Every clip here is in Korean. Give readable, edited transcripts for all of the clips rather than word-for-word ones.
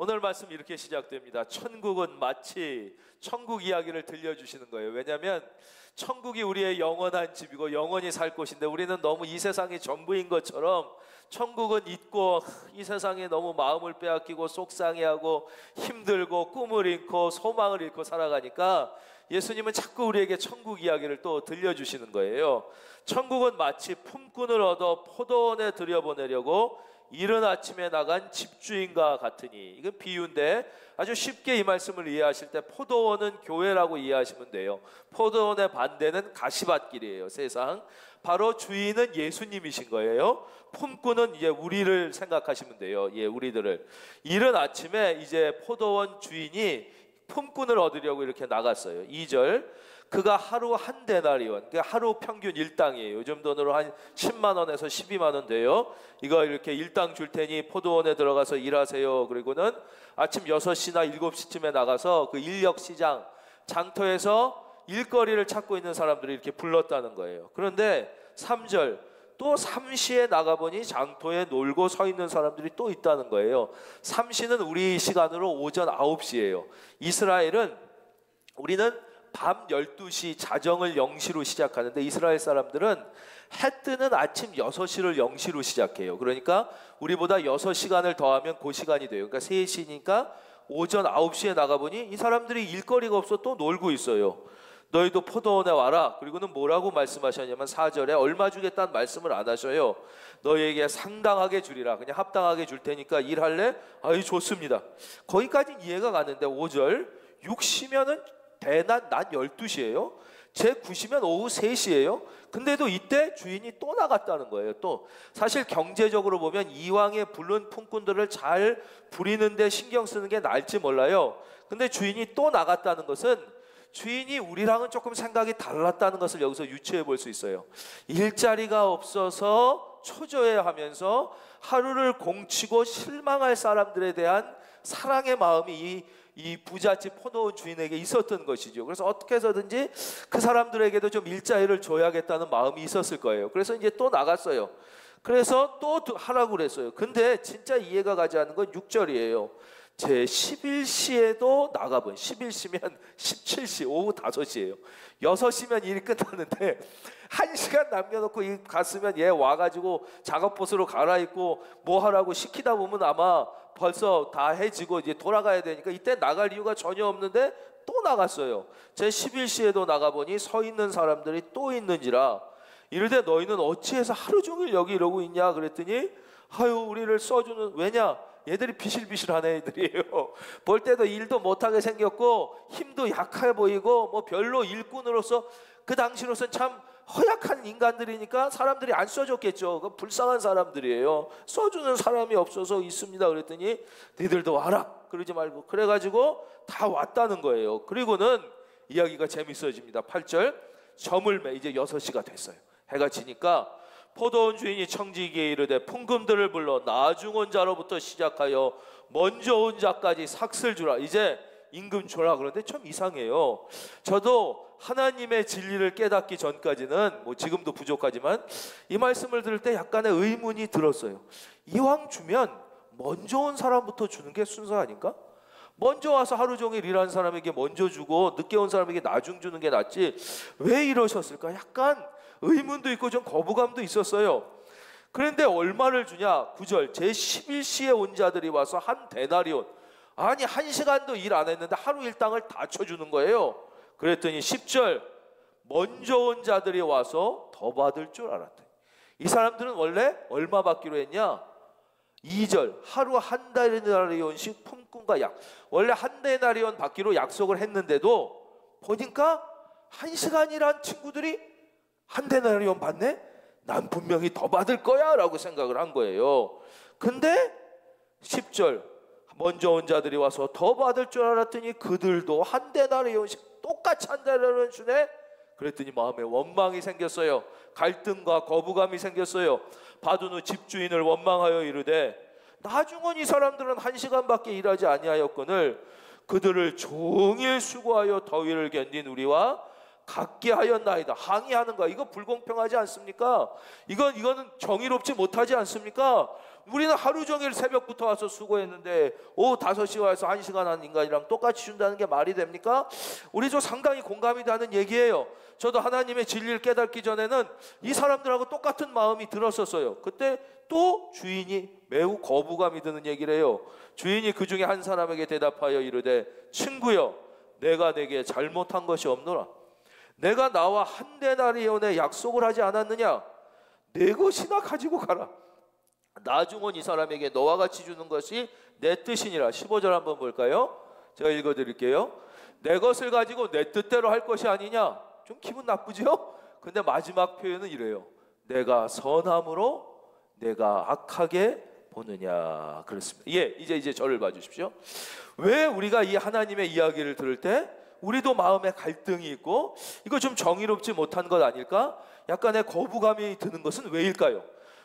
오늘 말씀 이렇게 시작됩니다. 천국은 마치 천국 이야기를 들려주시는 거예요. 왜냐하면 천국이 우리의 영원한 집이고 영원히 살 곳인데 우리는 너무 이 세상이 전부인 것처럼 천국은 있고 이 세상에 너무 마음을 빼앗기고 속상해하고 힘들고 꿈을 잃고 소망을 잃고 살아가니까 예수님은 자꾸 우리에게 천국 이야기를 또 들려주시는 거예요. 천국은 마치 품꾼을 얻어 포도원에 들여보내려고 이른 아침에 나간 집주인과 같으니, 이건 비유인데 아주 쉽게 이 말씀을 이해하실 때 포도원은 교회라고 이해하시면 돼요. 포도원의 반대는 가시밭길이에요. 세상 바로 주인은 예수님이신 거예요. 품꾼은 이제 우리를 생각하시면 돼요. 예, 우리들을. 이른 아침에 이제 포도원 주인이 품꾼을 얻으려고 이렇게 나갔어요. 2절, 그가 하루 한 데나리온, 그러니까 하루 평균 일당이에요. 요즘 돈으로 한 10만 원에서 12만 원 돼요. 이거 이렇게 일당 줄 테니 포도원에 들어가서 일하세요. 그리고는 아침 6시나 7시쯤에 나가서 그 인력시장 장터에서 일거리를 찾고 있는 사람들이 이렇게 불렀다는 거예요. 그런데 3절, 또 3시에 나가보니 장터에 놀고 서 있는 사람들이 또 있다는 거예요. 3시는 우리 시간으로 오전 9시예요. 이스라엘은, 우리는 밤 12시 자정을 0시로 시작하는데 이스라엘 사람들은 해 뜨는 아침 6시를 0시로 시작해요. 그러니까 우리보다 6시간을 더하면 그 시간이 돼요. 그러니까 3시니까 오전 9시에 나가보니 이 사람들이 일거리가 없어 또 놀고 있어요. 너희도 포도원에 와라. 그리고는 뭐라고 말씀하셨냐면 4절에 얼마 주겠다는 말씀을 안 하셔요. 너희에게 상당하게 주리라. 그냥 합당하게 줄 테니까 일할래? 아유, 좋습니다. 거기까지는 이해가 가는데 5절, 6시면은 대낮 12시예요. 제 9시면 오후 3시예요. 근데도 이때 주인이 또 나갔다는 거예요. 또 사실 경제적으로 보면 이왕에 부른 품꾼들을 잘 부리는데 신경 쓰는 게 나을지 몰라요. 근데 주인이 또 나갔다는 것은 주인이 우리랑은 조금 생각이 달랐다는 것을 여기서 유추해 볼 수 있어요. 일자리가 없어서 초조해하면서 하루를 공치고 실망할 사람들에 대한 사랑의 마음이 이 부잣집 포도원 주인에게 있었던 것이죠. 그래서 어떻게 해서든지 그 사람들에게도 좀 일자리를 줘야겠다는 마음이 있었을 거예요. 그래서 이제 또 나갔어요. 그래서 또 하라고 그랬어요. 근데 진짜 이해가 가지 않는 건 6절이에요. 제 11시에도 나가본, 11시면 17시, 오후 5시예요. 6시면 일이 끝나는데 1시간 남겨놓고 갔으면 얘 와가지고 작업봇으로 갈아입고 뭐 하라고 시키다 보면 아마 벌써 다 해지고 이제 돌아가야 되니까 이때 나갈 이유가 전혀 없는데 또 나갔어요. 제 11시에도 나가보니 서 있는 사람들이 또 있는지라 이르되 너희는 어찌해서 하루 종일 여기 이러고 있냐 그랬더니 아유, 우리를 써주는, 왜냐? 얘들이 비실비실한 애들이에요. 볼 때도 일도 못하게 생겼고 힘도 약해 보이고 뭐 별로 일꾼으로서 그 당시로서는 참 허약한 인간들이니까 사람들이 안 써줬겠죠. 그 불쌍한 사람들이에요. 써주는 사람이 없어서 있습니다. 그랬더니 니들도 와라 그러지 말고, 그래가지고 다 왔다는 거예요. 그리고는 이야기가 재밌어집니다. 8절, 저물매, 이제 6시가 됐어요. 해가 지니까 포도원 주인이 청지기에 이르되 품금들을 불러 나중 온 자로부터 시작하여 먼저 온 자까지 삭슬 주라. 이제 임금 줘라. 그런데 참 이상해요. 저도 하나님의 진리를 깨닫기 전까지는, 뭐 지금도 부족하지만 이 말씀을 들을 때 약간의 의문이 들었어요. 이왕 주면 먼저 온 사람부터 주는 게 순서 아닌가? 먼저 와서 하루 종일 일하는 사람에게 먼저 주고 늦게 온 사람에게 나중 주는 게 낫지 왜 이러셨을까? 약간 의문도 있고 좀 거부감도 있었어요. 그런데 얼마를 주냐? 9절, 제 11시에 온 자들이 와서 한 데나리온, 아니 1시간도 일 안 했는데 하루 일당을 다 쳐주는 거예요. 그랬더니 10절, 먼저 온 자들이 와서 더 받을 줄 알았대. 이 사람들은 원래 얼마 받기로 했냐? 2절, 하루 한 데나리온씩 품꾼과 약, 원래 한 데나리온 받기로 약속을 했는데도 보니까 1시간이란 친구들이 한 데나리온 받네? 난 분명히 더 받을 거야 라고 생각을 한 거예요. 근데 10절, 먼저 온 자들이 와서 더 받을 줄 알았더니 그들도 한 데나리온씩 똑같이 한 데나리온 주네? 그랬더니 마음에 원망이 생겼어요. 갈등과 거부감이 생겼어요. 받은 후 집주인을 원망하여 이르되 나중은 이 사람들은 1시간밖에 일하지 아니하였거늘 그들을 종일 수고하여 더위를 견딘 우리와 갖게 하였나이다. 항의하는 거야. 이거 불공평하지 않습니까? 이거는 정의롭지 못하지 않습니까? 우리는 하루 종일 새벽부터 와서 수고했는데 오후 5시 와서 1시간 한 인간이랑 똑같이 준다는 게 말이 됩니까? 우리 좀 상당히 공감이 가는 얘기예요. 저도 하나님의 진리를 깨닫기 전에는 이 사람들하고 똑같은 마음이 들었었어요. 그때 또 주인이 매우 거부감이 드는 얘기를 해요. 주인이 그 중에 한 사람에게 대답하여 이르되 친구여 내가 내게 잘못한 것이 없노라. 내가 나와 한 데나리온의 약속을 하지 않았느냐? 내 것이나 가지고 가라. 나중은 이 사람에게 너와 같이 주는 것이 내 뜻이니라. 15절 한번 볼까요? 제가 읽어드릴게요. 내 것을 가지고 내 뜻대로 할 것이 아니냐? 좀 기분 나쁘죠? 근데 마지막 표현은 이래요. 내가 선함으로 내가 악하게 보느냐. 그렇습니다. 예, 이제 저를 봐주십시오. 왜 우리가 이 하나님의 이야기를 들을 때 우리도 마음에 갈등이 있고 이거 좀 정의롭지 못한 것 아닐까? 약간의 거부감이 드는 것은 왜일까요?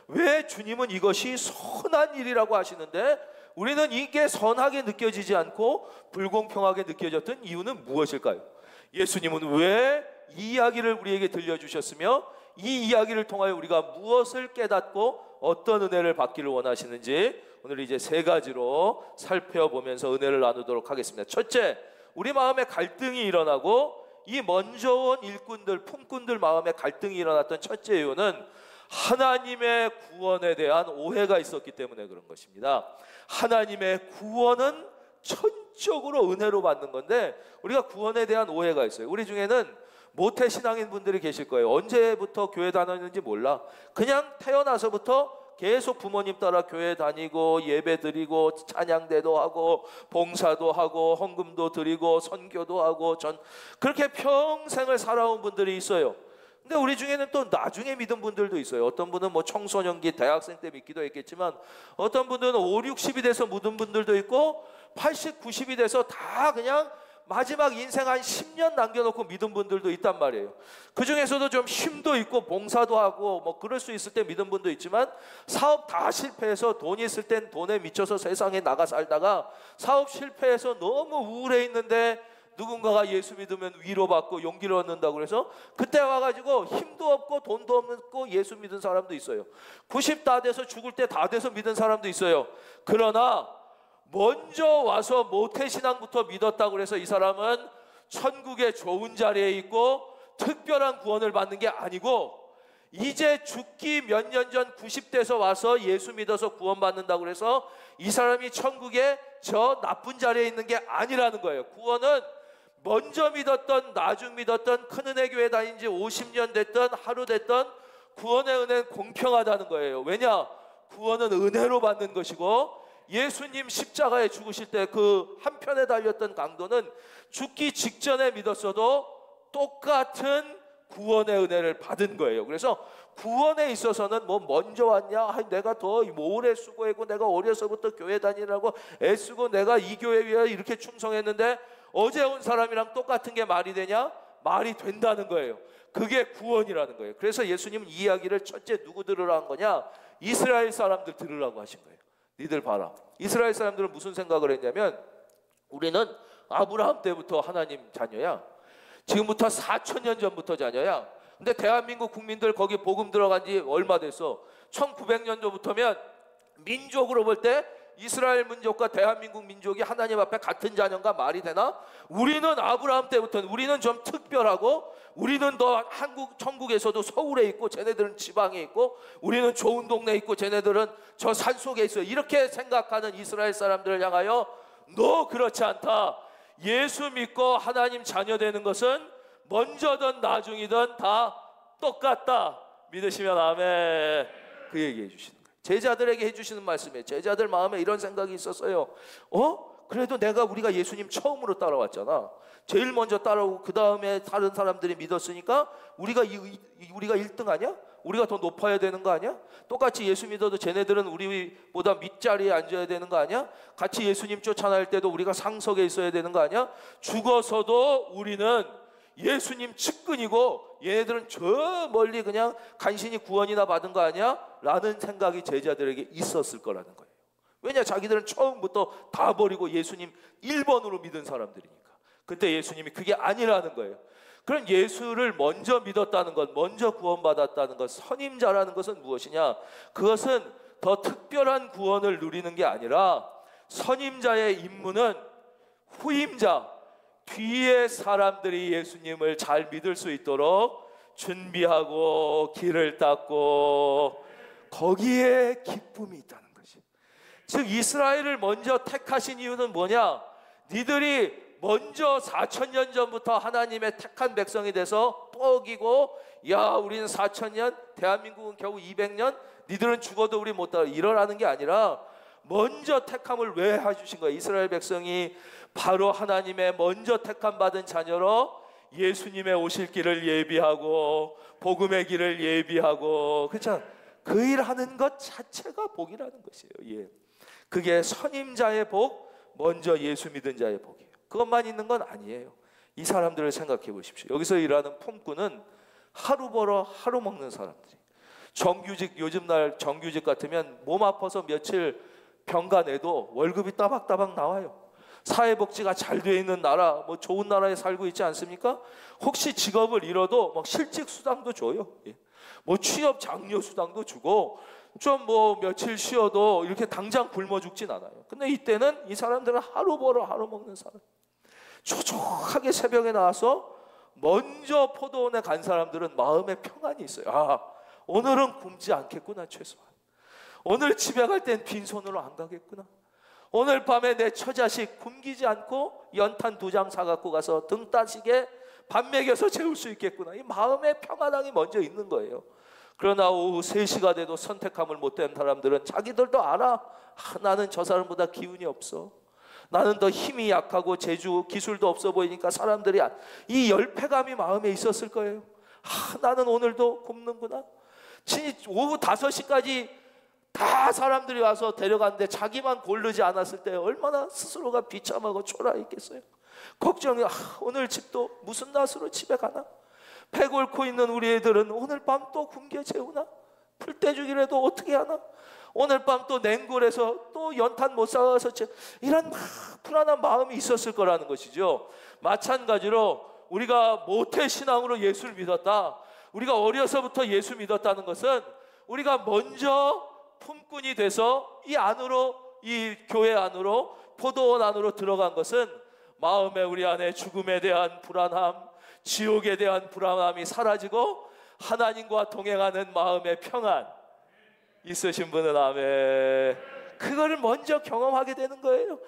왜 주님은 이것이 선한 일이라고 하시는데 우리는 이게 선하게 느껴지지 않고 불공평하게 느껴졌던 이유는 무엇일까요? 예수님은 왜 이 이야기를 우리에게 들려주셨으며 이 이야기를 통하여 우리가 무엇을 깨닫고 어떤 은혜를 받기를 원하시는지 오늘 이제 3가지로 살펴보면서 은혜를 나누도록 하겠습니다. 첫째, 우리 마음에 갈등이 일어나고 이 먼저 온 일꾼들, 품꾼들 마음에 갈등이 일어났던 첫째 이유는 하나님의 구원에 대한 오해가 있었기 때문에 그런 것입니다. 하나님의 구원은 전적으로 은혜로 받는 건데 우리가 구원에 대한 오해가 있어요. 우리 중에는 모태신앙인 분들이 계실 거예요. 언제부터 교회 다녔는지 몰라. 그냥 태어나서부터 계속 부모님 따라 교회 다니고 예배 드리고 찬양대도 하고 봉사도 하고 헌금도 드리고 선교도 하고 그렇게 평생을 살아온 분들이 있어요. 근데 우리 중에는 또 나중에 믿은 분들도 있어요. 어떤 분은 뭐 청소년기 대학생 때 믿기도 했겠지만 어떤 분들은 5, 60이 돼서 묻은 분들도 있고 80, 90이 돼서 다 그냥 마지막 인생 한 10년 남겨놓고 믿은 분들도 있단 말이에요. 그 중에서도 좀 힘도 있고 봉사도 하고 뭐 그럴 수 있을 때 믿은 분도 있지만 사업 다 실패해서 돈이 있을 땐 돈에 미쳐서 세상에 나가 살다가 사업 실패해서 너무 우울해 있는데 누군가가 예수 믿으면 위로받고 용기를 얻는다고 그래서 그때 와가지고 힘도 없고 돈도 없고 예수 믿은 사람도 있어요. 90 다 돼서 죽을 때 다 돼서 믿은 사람도 있어요. 그러나 먼저 와서 모태신앙부터 믿었다고 해서 이 사람은 천국의 좋은 자리에 있고 특별한 구원을 받는 게 아니고 이제 죽기 몇 년 전 90대에서 와서 예수 믿어서 구원받는다고 해서 이 사람이 천국의 저 나쁜 자리에 있는 게 아니라는 거예요. 구원은 먼저 믿었던 나중 믿었던 큰은혜 교회 다닌 지 50년 됐던 하루 됐던 구원의 은혜는 공평하다는 거예요. 왜냐? 구원은 은혜로 받는 것이고 예수님 십자가에 죽으실 때 그 한편에 달렸던 강도는 죽기 직전에 믿었어도 똑같은 구원의 은혜를 받은 거예요. 그래서 구원에 있어서는 뭐 먼저 왔냐, 내가 더 오래 수고했고 내가 어려서부터 교회 다니라고 애쓰고 내가 이 교회 위해 이렇게 충성했는데 어제 온 사람이랑 똑같은 게 말이 되냐? 말이 된다는 거예요. 그게 구원이라는 거예요. 그래서 예수님은 이 이야기를 첫째 누구 들으라 한 거냐? 이스라엘 사람들 들으라고 하신 거예요. 니들 봐라. 이스라엘 사람들은 무슨 생각을 했냐면 우리는 아브라함 때부터 하나님 자녀야. 지금부터 4,000년 전부터 자녀야. 근데 대한민국 국민들 거기 복음 들어간 지 얼마 됐어? 1900년도부터면 민족으로 볼 때 이스라엘 민족과 대한민국 민족이 하나님 앞에 같은 자녀인가 말이 되나? 우리는 아브라함 때부터는 우리는 좀 특별하고 우리는 더 한국 천국에서도 서울에 있고 쟤네들은 지방에 있고 우리는 좋은 동네에 있고 쟤네들은 저 산속에 있어요. 이렇게 생각하는 이스라엘 사람들을 향하여 너 그렇지 않다. 예수 믿고 하나님 자녀 되는 것은 먼저든 나중이든 다 똑같다. 믿으시면 아멘. 그 얘기해 주시는 거예요. 제자들에게 해주시는 말씀이에요. 제자들 마음에 이런 생각이 있었어요. 그래도 우리가 예수님 처음으로 따라왔잖아. 제일 먼저 따라오고 그 다음에 다른 사람들이 믿었으니까 우리가 1등 아니야? 우리가 더 높아야 되는 거 아니야? 똑같이 예수 믿어도 쟤네들은 우리보다 밑자리에 앉아야 되는 거 아니야? 같이 예수님 쫓아날 때도 우리가 상석에 있어야 되는 거 아니야? 죽어서도 우리는 예수님 측근이고 얘네들은 저 멀리 그냥 간신히 구원이나 받은 거 아니야? 라는 생각이 제자들에게 있었을 거라는 거예요. 왜냐? 자기들은 처음부터 다 버리고 예수님 1번으로 믿은 사람들이니까. 그때 예수님이 그게 아니라는 거예요. 그런 예수를 먼저 믿었다는 것, 먼저 구원받았다는 것, 선임자라는 것은 무엇이냐? 그것은 더 특별한 구원을 누리는 게 아니라 선임자의 임무는 후임자, 뒤에 사람들이 예수님을 잘 믿을 수 있도록 준비하고 길을 닦고, 거기에 기쁨이 있다는 것이. 즉 이스라엘을 먼저 택하신 이유는 뭐냐? 니들이 먼저 4,000년 전부터 하나님의 택한 백성이 돼서 뻐기고, 야 우리는 4,000년, 대한민국은 겨우 200년, 니들은 죽어도 우리 못 따라, 이러라는 게 아니라 먼저 택함을 왜 해주신 거예요? 이스라엘 백성이 바로 하나님의 먼저 택함 받은 자녀로 예수님의 오실 길을 예비하고 복음의 길을 예비하고, 그렇죠? 그 일하는 것 자체가 복이라는 것이에요. 예. 그게 선임자의 복, 먼저 예수 믿은 자의 복이에요. 그것만 있는 건 아니에요. 이 사람들을 생각해 보십시오. 여기서 일하는 품꾼은 하루 벌어 하루 먹는 사람들이. 정규직, 요즘 날 정규직 같으면 몸 아파서 며칠 병가 내도 월급이 따박따박 나와요. 사회복지가 잘 돼 있는 나라, 뭐 좋은 나라에 살고 있지 않습니까? 혹시 직업을 잃어도 막 실직 수당도 줘요. 예. 뭐 취업 장려 수당도 주고, 좀 뭐 며칠 쉬어도 이렇게 당장 굶어 죽진 않아요. 근데 이때는 이 사람들은 하루 벌어 하루 먹는 사람. 초조하게 새벽에 나와서 먼저 포도원에 간 사람들은 마음에 평안이 있어요. 아, 오늘은 굶지 않겠구나. 최소한 오늘 집에 갈 땐 빈손으로 안 가겠구나. 오늘 밤에 내 처자식 굶기지 않고 연탄 2장 사갖고 가서 등 따시게 밥 먹여서 재울 수 있겠구나. 이 마음의 평안함이 먼저 있는 거예요. 그러나 오후 3시가 돼도 선택함을 못한 사람들은 자기들도 알아. 아, 나는 저 사람보다 기운이 없어. 나는 더 힘이 약하고 재주 기술도 없어 보이니까 사람들이 이 열패감이 마음에 있었을 거예요. 아, 나는 오늘도 굶는구나. 오후 5시까지 다 사람들이 와서 데려갔는데 자기만 고르지 않았을 때 얼마나 스스로가 비참하고 초라했겠어요. 걱정이, 오늘 집도 무슨 낯으로 집에 가나? 배 곪고 있는 우리 애들은 오늘 밤 또 굶겨 재우나? 풀떼주기라도 어떻게 하나? 오늘 밤 또 냉골에서 또 연탄 못 사와서 이런 불안한 마음이 있었을 거라는 것이죠. 마찬가지로 우리가 모태신앙으로 예수를 믿었다, 우리가 어려서부터 예수 믿었다는 것은 우리가 먼저 품꾼이 돼서 이 안으로, 이 교회 안으로, 포도원 안으로 들어간 것은 마음에 우리 안에 죽음에 대한 불안함, 지옥에 대한 불안함이 사라지고 하나님과 동행하는 마음의 평안 있으신 분은 아멘. 그거를 먼저 경험하게 되는 거예요.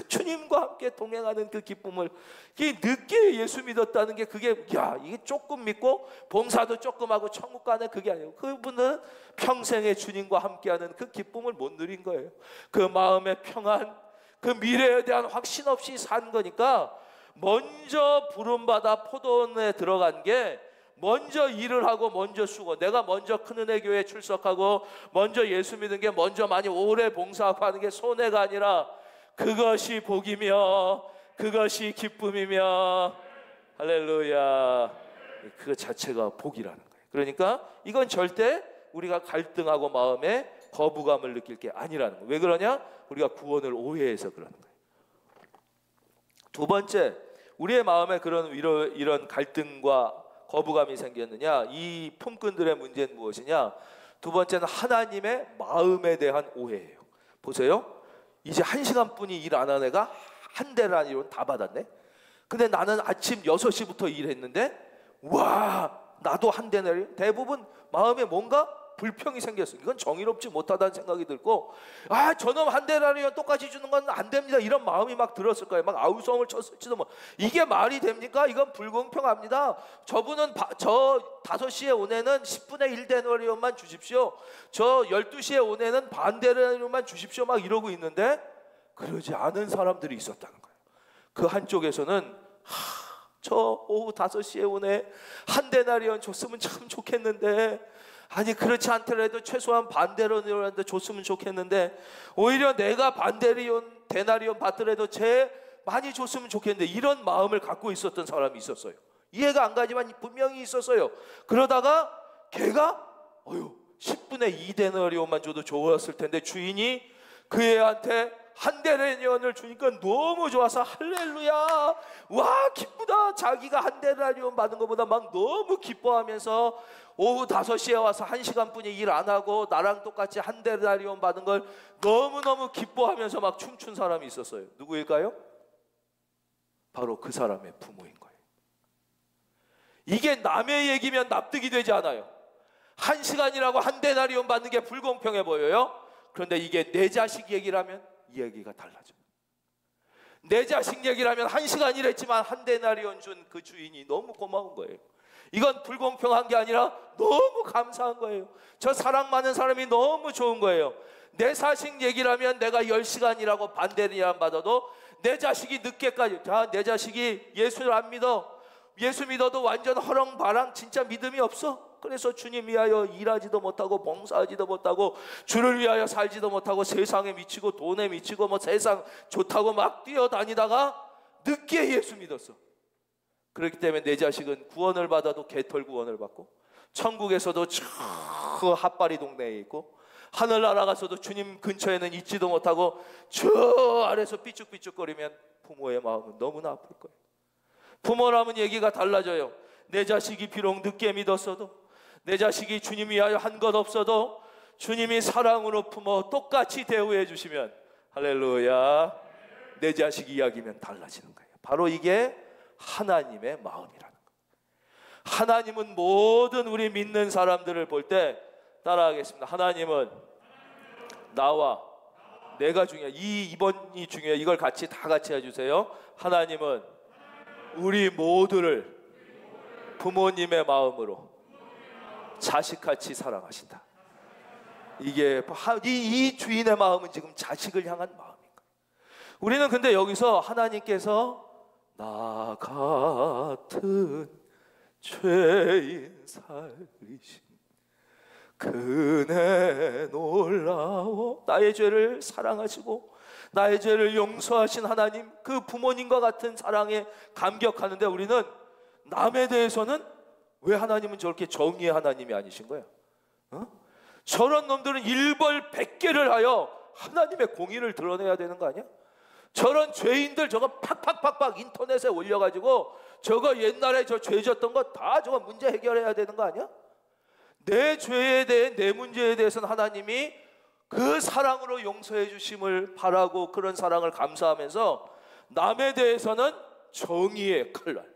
주님과 함께 동행하는 그 기쁨을, 늦게 예수 믿었다는 게 그게 이게 조금 믿고 봉사도 조금 하고 천국 가네, 그게 아니에요. 그분은 평생에 주님과 함께하는 그 기쁨을 못 누린 거예요. 그 마음의 평안, 그 미래에 대한 확신 없이 산 거니까 먼저 부름받아 포도원에 들어간 게 먼저 일을 하고 먼저 쓰고, 내가 먼저 큰은혜 교회에 출석하고 먼저 예수 믿은 게 먼저 많이 오래 봉사하고 하는 게 손해가 아니라 그것이 복이며 그것이 기쁨이며, 할렐루야, 그 자체가 복이라는 거예요. 그러니까 이건 절대 우리가 갈등하고 마음에 거부감을 느낄 게 아니라는 거예요. 왜 그러냐? 우리가 구원을 오해해서 그러는 거예요. 두 번째, 우리의 마음에 이런 갈등과 거부감이 생겼느냐? 이 품꾼들의 문제는 무엇이냐? 두 번째는 하나님의 마음에 대한 오해예요. 보세요. 이제 1시간뿐이 일 안 한 애가 한 대라니론 다 받았네. 근데 나는 아침 6시부터 일했는데 와, 나도 한 대라니. 대부분 마음에 뭔가 불평이 생겼어요. 이건 정의롭지 못하다는 생각이 들고, 저놈 한 대라니면 똑같이 주는 건 안 됩니다, 이런 마음이 막 들었을 거예요. 막 아우성을 쳤을지도 뭐. 이게 말이 됩니까? 이건 불공평합니다. 저분은 저 5시에 온 애는 10분의 1 데나리온만 주십시오. 저 12시에 온 애는 반 데나리온만 주십시오. 막 이러고 있는데 그러지 않은 사람들이 있었다는 거예요. 그 한쪽에서는 저 오후 5시에 온 애 한 데나리온 줬으면 참 좋겠는데, 아니 그렇지 않더라도 최소한 반데나리온이라도 줬으면 좋겠는데, 오히려 내가 데나리온 받더라도 쟤 많이 줬으면 좋겠는데, 이런 마음을 갖고 있었던 사람이 있었어요. 이해가 안 가지만 분명히 있었어요. 그러다가 걔가 10분의 2 데나리온만 줘도 좋았을 텐데 주인이 그 애한테 한 데나리온을 주니까 너무 좋아서 할렐루야, 와 기쁘다. 자기가 한 데나리온 받은 것보다 막 너무 기뻐하면서 오후 5시에 와서 1시간뿐이 일 안 하고 나랑 똑같이 한 데나리온 받은 걸 너무너무 기뻐하면서 막 춤춘 사람이 있었어요. 누구일까요? 바로 그 사람의 부모인 거예요. 이게 남의 얘기면 납득이 되지 않아요. 1시간이라고 한 데나리온 받는 게 불공평해 보여요. 그런데 이게 내 자식 얘기라면 이 얘기가 달라져요. 내 자식 얘기라면 1시간 일했지만 한 데나리온 준 그 주인이 너무 고마운 거예요. 이건 불공평한 게 아니라 너무 감사한 거예요. 저 사랑 많은 사람이 너무 좋은 거예요. 내 자식 얘기라면 내가 10시간이라고 반 데나리온 받아도 내 자식이 늦게까지, 자, 내 자식이 예수를 안 믿어. 예수 믿어도 완전 허렁바랑 진짜 믿음이 없어. 그래서 주님 위하여 일하지도 못하고 봉사하지도 못하고 주를 위하여 살지도 못하고 세상에 미치고 돈에 미치고 뭐 세상 좋다고 막 뛰어다니다가 늦게 예수 믿었어. 그렇기 때문에 내 자식은 구원을 받아도 개털 구원을 받고, 천국에서도 저 핫바리 동네에 있고, 하늘나라 가서도 주님 근처에는 있지도 못하고 저 아래서 삐죽삐죽거리면 부모의 마음은 너무나 아플 거예요. 부모라면 얘기가 달라져요. 내 자식이 비록 늦게 믿었어도, 내 자식이 주님 위하여 한 것 없어도 주님이 사랑으로 품어 똑같이 대우해 주시면 할렐루야, 내 자식 이야기면 달라지는 거예요. 바로 이게 하나님의 마음이라는 거예요. 하나님은 모든 우리 믿는 사람들을 볼 때, 따라하겠습니다. 하나님은 나와 내가 중요해. 이번이 중요해. 이걸 같이 다 같이 해주세요. 하나님은 우리 모두를 부모님의 마음으로 자식같이 사랑하신다. 이게 이 주인의 마음은 지금 자식을 향한 마음인 거예요. 우리는 근데 여기서 하나님께서 나 같은 죄인 살리신 그네 놀라워, 나의 죄를 사랑하시고 나의 죄를 용서하신 하나님, 그 부모님과 같은 사랑에 감격하는데, 우리는 남에 대해서는 왜 하나님은 저렇게 정의의 하나님이 아니신 거야? 저런 놈들은 일벌 100개를 하여 하나님의 공의를 드러내야 되는 거 아니야? 저런 죄인들 저거 팍팍팍팍 인터넷에 올려가지고 저거 옛날에 저 죄 졌던 거 다 저거 문제 해결해야 되는 거 아니야? 내 죄에 대해, 내 문제에 대해서는 하나님이 그 사랑으로 용서해 주심을 바라고 그런 사랑을 감사하면서, 남에 대해서는 정의의 칼날,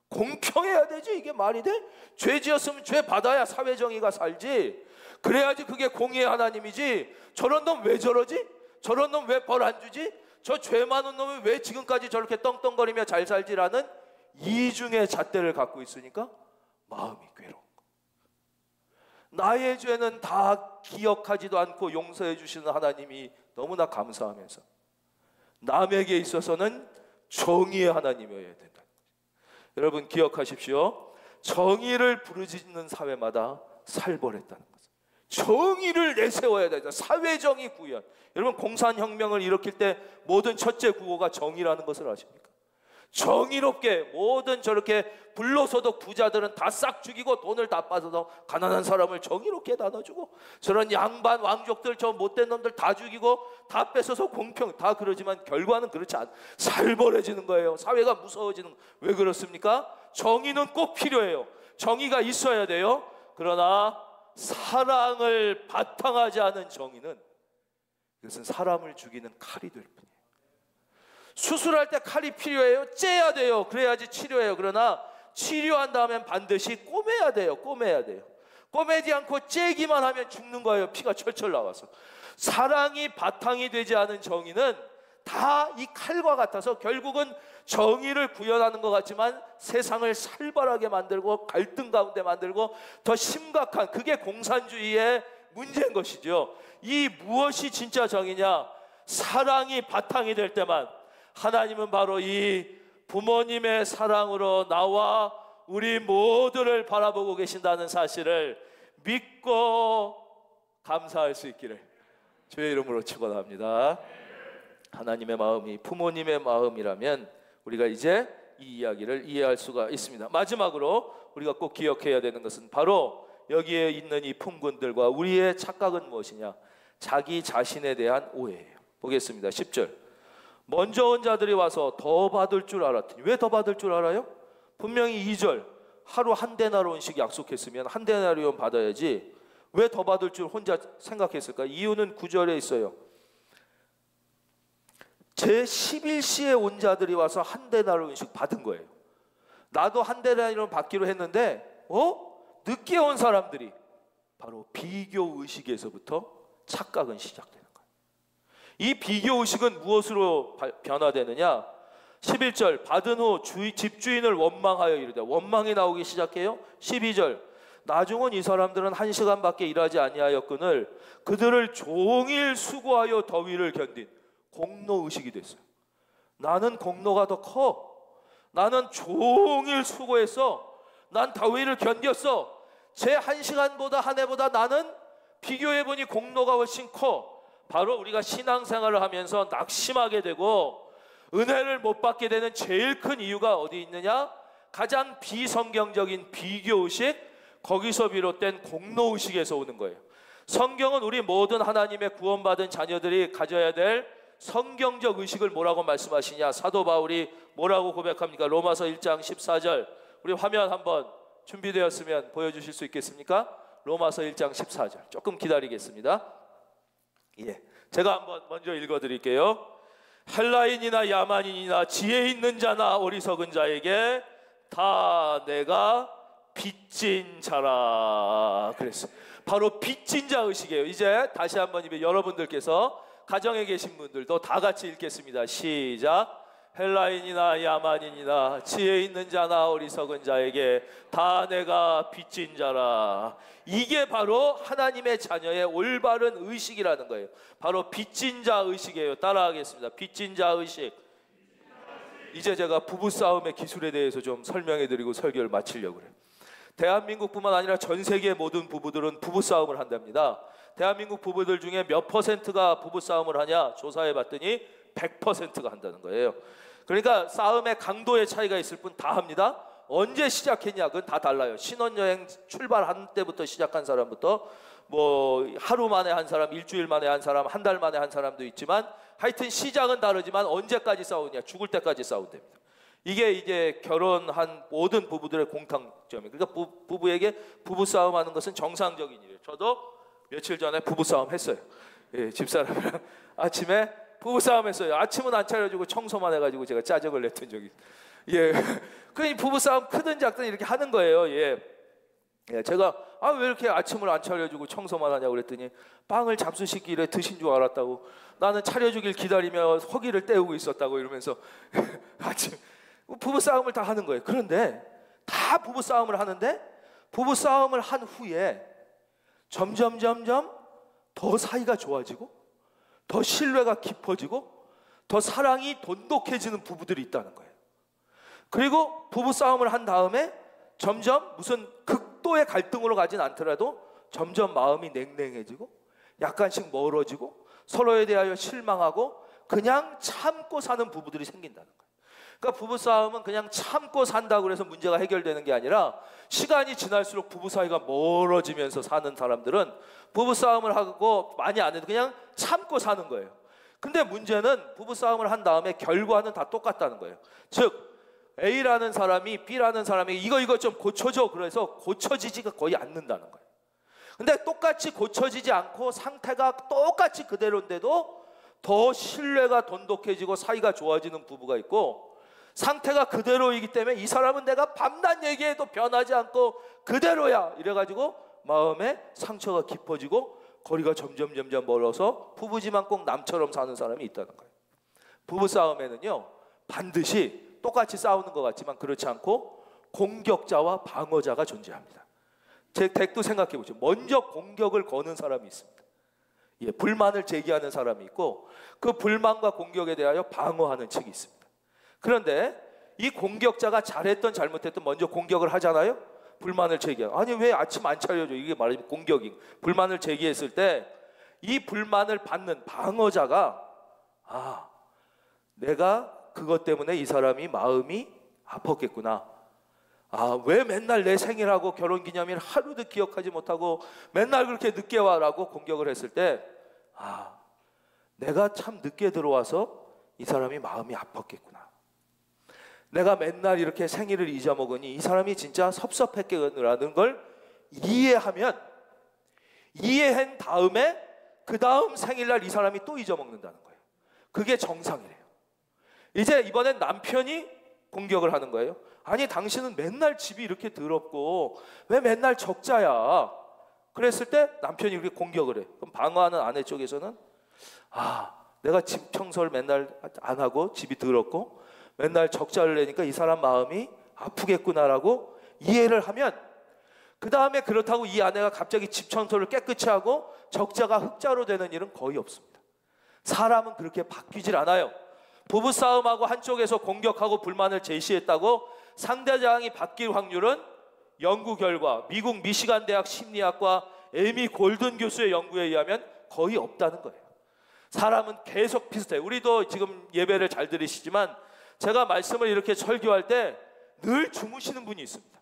공평해야 되지. 이게 말이 돼? 죄 지었으면 죄 받아야 사회정의가 살지. 그래야지 그게 공의의 하나님이지. 저런 놈 왜 저러지? 저런 놈 왜 벌 안 주지? 저 죄 많은 놈이 왜 지금까지 저렇게 떵떵거리며 잘 살지라는 이중의 잣대를 갖고 있으니까 마음이 괴로워. 나의 죄는 다 기억하지도 않고 용서해 주시는 하나님이 너무나 감사하면서, 남에게 있어서는 정의의 하나님이어야 된다. 여러분 기억하십시오. 정의를 부르짖는 사회마다 살벌했다는 것을, 정의를 내세워야 된다. 사회정의 구현. 여러분 공산혁명을 일으킬 때 모든 첫째 구호가 정의라는 것을 아십니까? 정의롭게 모든 저렇게 불로소득 부자들은 다 싹 죽이고 돈을 다 빠져서 가난한 사람을 정의롭게 나눠주고, 저런 양반 왕족들 저 못된 놈들 다 죽이고 다 뺏어서 공평, 다 그러지만 결과는 그렇지 않아. 살벌해지는 거예요. 사회가 무서워지는 거예요. 왜 그렇습니까? 정의는 꼭 필요해요. 정의가 있어야 돼요. 그러나 사랑을 바탕하지 않은 정의는, 이것은 사람을 죽이는 칼이 될 뿐이에요. 수술할 때 칼이 필요해요. 째야 돼요. 그래야지 치료해요. 그러나 치료한 다음엔 반드시 꼬매야 돼요. 꼬매야 돼요. 꼬매지 않고 째기만 하면 죽는 거예요. 피가 철철 나와서. 사랑이 바탕이 되지 않은 정의는 다 이 칼과 같아서 결국은 정의를 구현하는 것 같지만 세상을 살벌하게 만들고 갈등 가운데 만들고, 더 심각한, 그게 공산주의의 문제인 것이죠. 이 무엇이 진짜 정의냐? 사랑이 바탕이 될 때만, 하나님은 바로 이 부모님의 사랑으로 나와 우리 모두를 바라보고 계신다는 사실을 믿고 감사할 수 있기를 주의 이름으로 축원합니다. 하나님의 마음이 부모님의 마음이라면 우리가 이제 이 이야기를 이해할 수가 있습니다. 마지막으로 우리가 꼭 기억해야 되는 것은 바로 여기에 있는 이 품꾼들과 우리의 착각은 무엇이냐? 자기 자신에 대한 오해예요. 보겠습니다. 10절. 먼저 온 자들이 와서 더 받을 줄 알았더니. 왜 더 받을 줄 알아요? 분명히 2절 하루 한 데나리온씩 약속했으면 한 데나리온 받아야지 왜 더 받을 줄 혼자 생각했을까? 이유는 9절에 있어요. 제 11시에 온 자들이 와서 한 데나리온씩 받은 거예요. 나도 한 데나리온 받기로 했는데 늦게 온 사람들이 바로 비교 의식에서부터 착각은 시작되는 거예요. 이 비교 의식은 무엇으로 변화되느냐? 11절 받은 후 집주인을 원망하여 이르되. 원망이 나오기 시작해요. 12절 나중은 이 사람들은 1시간밖에 일하지 아니하였거늘 그들을 종일 수고하여 더위를 견딘. 공로의식이 됐어요. 나는 공로가 더 커. 나는 종일 수고했어. 난 더위를 견뎠어. 제 1시간보다 한 해보다 나는 비교해보니 공로가 훨씬 커. 바로 우리가 신앙생활을 하면서 낙심하게 되고 은혜를 못 받게 되는 제일 큰 이유가 어디 있느냐? 가장 비성경적인 비교의식, 거기서 비롯된 공로의식에서 오는 거예요. 성경은 우리 모든 하나님의 구원받은 자녀들이 가져야 될 성경적 의식을 뭐라고 말씀하시냐? 사도 바울이 뭐라고 고백합니까? 로마서 1장 14절. 우리 화면 한번 준비되었으면 보여주실 수 있겠습니까? 로마서 1장 14절. 조금 기다리겠습니다. 예, 제가 한번 먼저 읽어드릴게요. 헬라인이나 야만인이나 지혜 있는 자나 어리석은 자에게 다 내가 빚진 자라 그랬어요. 바로 빚진 자 의식이에요. 이제 다시 한번 여러분들께서 가정에 계신 분들도 다 같이 읽겠습니다. 시작. 헬라인이나 야만인이나 지혜 있는 자나 어리석은 자에게 다 내가 빚진 자라. 이게 바로 하나님의 자녀의 올바른 의식이라는 거예요. 바로 빚진 자 의식이에요. 따라하겠습니다. 빚진 자 의식. 이제 제가 부부싸움의 기술에 대해서 좀 설명해드리고 설교를 마치려고 그래요. 대한민국뿐만 아니라 전 세계의 모든 부부들은 부부싸움을 한답니다. 대한민국 부부들 중에 몇 퍼센트가 부부싸움을 하냐 조사해봤더니 100%가 한다는 거예요. 그러니까 싸움의 강도의 차이가 있을 뿐 다 합니다. 언제 시작했냐 그건 다 달라요. 신혼여행 출발한 때부터 시작한 사람부터 뭐 하루 만에 한 사람, 일주일 만에 한 사람, 한 달 만에 한 사람도 있지만 하여튼 시작은 다르지만 언제까지 싸우냐? 죽을 때까지 싸운답니다. 이게 이제 결혼한 모든 부부들의 공통점이에요. 그러니까 부부에게 부부싸움하는 것은 정상적인 일이에요. 저도 며칠 전에 부부싸움 했어요. 예, 집사람이랑 아침에 부부싸움 했어요. 아침은 안 차려주고 청소만 해가지고 제가 짜증을 냈던 적이 예, 그러니 부부싸움 크든 작든 이렇게 하는 거예요. 예, 제가 왜 이렇게 아침을 안 차려주고 청소만 하냐고 그랬더니 빵을 잡수시길래 드신 줄 알았다고. 나는 차려주길 기다리며 허기를 때우고 있었다고 이러면서 아침 부부싸움을 다 하는 거예요. 그런데 다 부부싸움을 하는데 부부싸움을 한 후에 점점 더 사이가 좋아지고 더 신뢰가 깊어지고 더 사랑이 돈독해지는 부부들이 있다는 거예요. 그리고 부부싸움을 한 다음에 점점 무슨 극도의 갈등으로 가진 않더라도 점점 마음이 냉랭해지고 약간씩 멀어지고 서로에 대하여 실망하고 그냥 참고 사는 부부들이 생긴다는 거예요. 그러니까 부부싸움은 그냥 참고 산다고 해서 문제가 해결되는 게 아니라 시간이 지날수록 부부 사이가 멀어지면서 사는 사람들은 부부싸움을 하고 많이 안 해도 그냥 참고 사는 거예요. 근데 문제는 부부싸움을 한 다음에 결과는 다 똑같다는 거예요. 즉 A라는 사람이 B라는 사람에게 이거 좀 고쳐줘 그래서 고쳐지지가 거의 않는다는 거예요. 근데 똑같이 고쳐지지 않고 상태가 똑같이 그대로인데도 더 신뢰가 돈독해지고 사이가 좋아지는 부부가 있고 상태가 그대로이기 때문에 이 사람은 내가 밤낮 얘기해도 변하지 않고 그대로야 이래가지고 마음에 상처가 깊어지고 거리가 점점 멀어서 부부지만 꼭 남처럼 사는 사람이 있다는 거예요. 부부싸움에는요 반드시 똑같이 싸우는 것 같지만 그렇지 않고 공격자와 방어자가 존재합니다. 제 덱도 생각해 보죠. 먼저 공격을 거는 사람이 있습니다. 예, 불만을 제기하는 사람이 있고 그 불만과 공격에 대하여 방어하는 측이 있습니다. 그런데 이 공격자가 잘했던 잘못했던 먼저 공격을 하잖아요. 불만을 제기하고 아니 왜 아침 안 차려줘 이게 말하면 공격이 불만을 제기했을 때 이 불만을 받는 방어자가 내가 그것 때문에 이 사람이 마음이 아팠겠구나. 왜 맨날 내 생일하고 결혼기념일 하루도 기억하지 못하고 맨날 그렇게 늦게 와라고 공격을 했을 때 내가 참 늦게 들어와서 이 사람이 마음이 아팠겠구나. 내가 맨날 이렇게 생일을 잊어먹으니 이 사람이 진짜 섭섭했겠구나라는 걸 이해하면, 이해한 다음에 그 다음 생일날 이 사람이 또 잊어먹는다는 거예요. 그게 정상이래요. 이제 이번엔 남편이 공격을 하는 거예요. 아니 당신은 맨날 집이 이렇게 더럽고 왜 맨날 적자야? 그랬을 때 남편이 이렇게 공격을 해. 그럼 방어하는 아내 쪽에서는 내가 집 청소를 맨날 안 하고 집이 더럽고 맨날 적자를 내니까 이 사람 마음이 아프겠구나라고 이해를 하면, 그 다음에 그렇다고 이 아내가 갑자기 집 청소를 깨끗이 하고 적자가 흑자로 되는 일은 거의 없습니다. 사람은 그렇게 바뀌질 않아요. 부부싸움하고 한쪽에서 공격하고 불만을 제시했다고 상대방이 바뀔 확률은 연구 결과 미국 미시간 대학 심리학과 에미 골든 교수의 연구에 의하면 거의 없다는 거예요. 사람은 계속 비슷해요. 우리도 지금 예배를 잘 들으시지만 제가 말씀을 이렇게 설교할 때 늘 주무시는 분이 있습니다.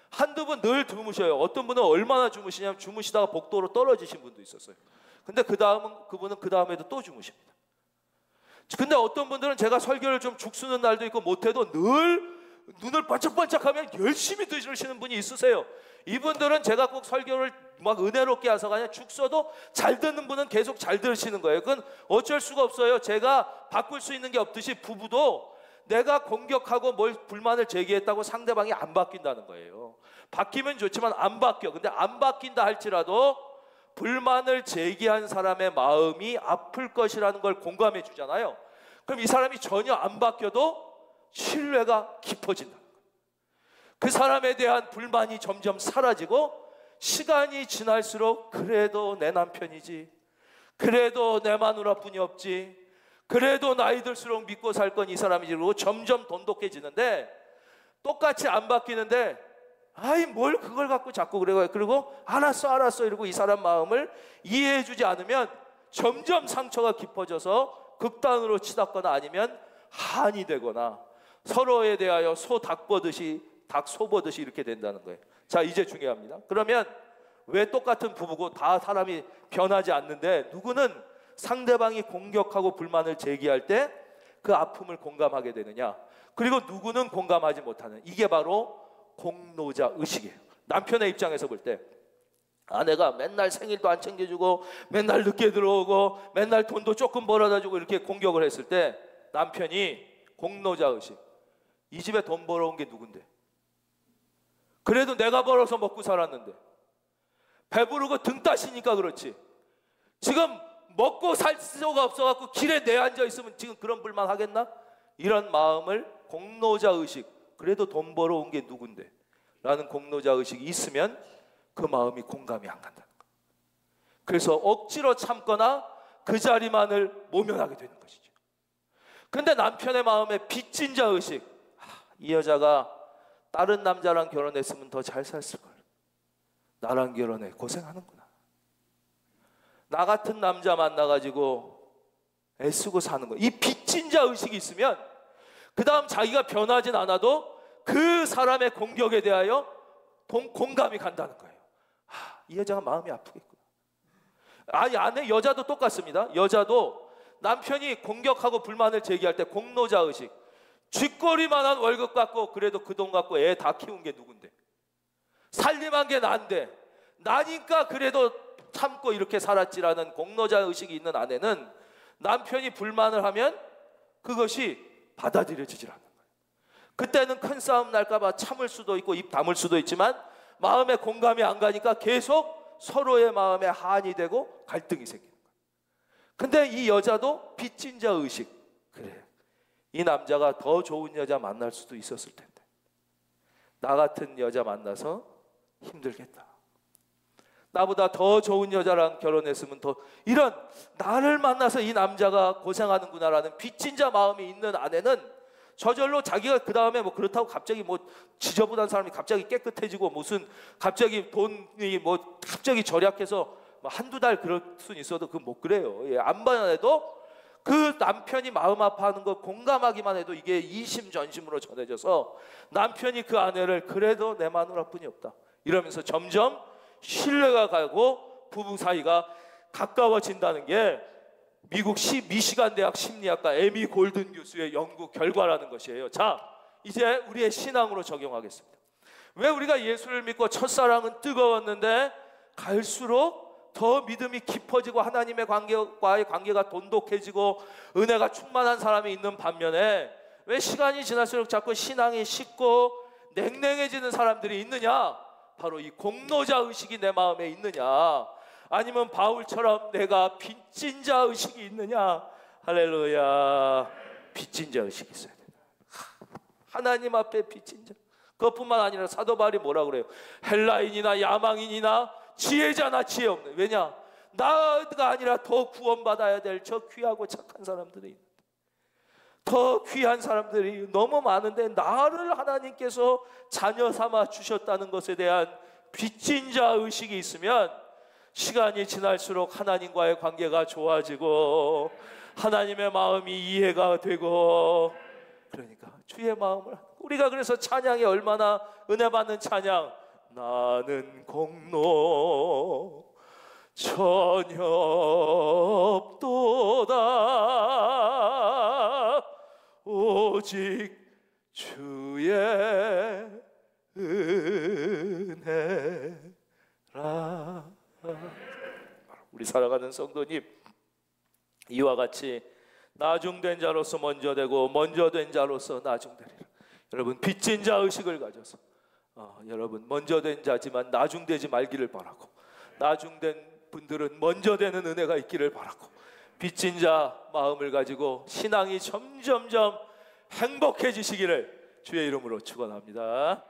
한두 분 늘 주무셔요. 어떤 분은 얼마나 주무시냐면 주무시다가 복도로 떨어지신 분도 있었어요. 근데 그분은 그 다음에도 또 주무십니다. 근데 어떤 분들은 제가 설교를 좀 죽쓰는 날도 있고 못해도 늘 눈을 반짝반짝하면 열심히 들으시는 분이 있으세요. 이분들은 제가 꼭 설교를 막 은혜롭게 해서가 아니라 죽서도 잘 듣는 분은 계속 잘 들으시는 거예요. 그건 어쩔 수가 없어요. 제가 바꿀 수 있는 게 없듯이 부부도 내가 공격하고 뭘 불만을 제기했다고 상대방이 안 바뀐다는 거예요. 바뀌면 좋지만 안 바뀌어. 근데 안 바뀐다 할지라도 불만을 제기한 사람의 마음이 아플 것이라는 걸 공감해 주잖아요. 그럼 이 사람이 전혀 안 바뀌어도 신뢰가 깊어진다. 그 사람에 대한 불만이 점점 사라지고 시간이 지날수록 그래도 내 남편이지, 그래도 내 마누라뿐이 없지, 그래도 나이 들수록 믿고 살 건 이 사람이지, 그러고 점점 돈독해지는데 똑같이 안 바뀌는데 아이 뭘 그걸 갖고 자꾸 그래요. 그리고 알았어 이러고 이 사람 마음을 이해해 주지 않으면 점점 상처가 깊어져서 극단으로 치닫거나 아니면 한이 되거나 서로에 대하여 닭 소 보듯이 이렇게 된다는 거예요. 자, 이제 중요합니다. 그러면 왜 똑같은 부부고 다 사람이 변하지 않는데 누구는 상대방이 공격하고 불만을 제기할 때 그 아픔을 공감하게 되느냐, 그리고 누구는 공감하지 못하는, 이게 바로 공로자 의식이에요. 남편의 입장에서 볼 때 아내가 맨날 생일도 안 챙겨주고 맨날 늦게 들어오고 맨날 돈도 조금 벌어다 주고 이렇게 공격을 했을 때 남편이 공로자 의식, 이 집에 돈 벌어온 게 누군데? 그래도 내가 벌어서 먹고 살았는데 배부르고 등 따시니까 그렇지, 지금 먹고 살 수가 없어갖고 길에 내앉아 있으면 지금 그런 불만 하겠나? 이런 마음을 공로자 의식, 그래도 돈 벌어온 게 누군데? 라는 공로자 의식이 있으면 그 마음이 공감이 안 간다는 거예요. 그래서 억지로 참거나 그 자리만을 모면하게 되는 것이죠. 근데 남편의 마음에 빚진 자 의식, 이 여자가 다른 남자랑 결혼했으면 더 잘 살을걸, 나랑 결혼해 고생하는구나, 나 같은 남자 만나가지고 애쓰고 사는 거, 이 빚진 자 의식이 있으면 그 다음 자기가 변하진 않아도 그 사람의 공격에 대하여 공감이 간다는 거예요. 이 여자가 마음이 아프겠구나. 아니 안에 여자도 똑같습니다. 여자도 남편이 공격하고 불만을 제기할 때 공로자 의식, 쥐꼬리만한 월급 갖고 그래도 그 돈 갖고 애 다 키운 게 누군데? 살림한 게 난데 나니까 그래도 참고 이렇게 살았지라는 공로자 의식이 있는 아내는 남편이 불만을 하면 그것이 받아들여지질 않는 거예요. 그때는 큰 싸움 날까 봐 참을 수도 있고 입 다물 수도 있지만 마음에 공감이 안 가니까 계속 서로의 마음에 한이 되고 갈등이 생기는 거예요. 근데 이 여자도 빚진 자 의식, 그래, 이 남자가 더 좋은 여자 만날 수도 있었을 텐데 나 같은 여자 만나서 힘들겠다, 나보다 더 좋은 여자랑 결혼했으면 더, 이런 나를 만나서 이 남자가 고생하는구나라는 빚진 자 마음이 있는 아내는 저절로 자기가 그 다음에 뭐 그렇다고 갑자기 뭐 지저분한 사람이 갑자기 깨끗해지고 무슨 갑자기 돈이 뭐 갑자기 절약해서 뭐 한두 달 그럴 수는 있어도 그건 못 그래요. 예, 안만 해도 그 남편이 마음 아파하는 거 공감하기만 해도 이게 이심전심으로 전해져서 남편이 그 아내를 그래도 내 마누라뿐이 없다 이러면서 점점 신뢰가 가고 부부 사이가 가까워진다는 게 미국 미시간 대학 심리학과 에미 골든 교수의 연구 결과라는 것이에요. 자, 이제 우리의 신앙으로 적용하겠습니다. 왜 우리가 예수를 믿고 첫사랑은 뜨거웠는데 갈수록 더 믿음이 깊어지고 하나님의 관계와의 관계가 돈독해지고 은혜가 충만한 사람이 있는 반면에 왜 시간이 지날수록 자꾸 신앙이 식고 냉랭해지는 사람들이 있느냐? 바로 이 공로자 의식이 내 마음에 있느냐? 아니면 바울처럼 내가 빚진 자 의식이 있느냐? 할렐루야. 빚진 자 의식이 있어야 된다. 하나님 앞에 빚진 자. 그것뿐만 아니라 사도 바울이 뭐라 그래요? 헬라인이나 야망인이나 지혜자나 지혜 없는. 왜냐? 나가 아니라 더 구원받아야 될 저 귀하고 착한 사람들이 있는데, 더 귀한 사람들이 너무 많은데 나를 하나님께서 자녀 삼아 주셨다는 것에 대한 빚진 자 의식이 있으면 시간이 지날수록 하나님과의 관계가 좋아지고 하나님의 마음이 이해가 되고, 그러니까 주의 마음을, 우리가 그래서 찬양이 얼마나 은혜 받는 찬양, 나는 공로 전혀 없도다 오직 주의 은혜라. 우리 살아가는 성도님, 이와 같이 나중된 자로서 먼저 되고 먼저 된 자로서 나중되리라. 여러분, 빚진 자 의식을 가져서 여러분 먼저 된 자지만 나중되지 말기를 바라고, 나중된 분들은 먼저 되는 은혜가 있기를 바라고, 빚진 자 마음을 가지고 신앙이 점점점 행복해지시기를 주의 이름으로 축원합니다.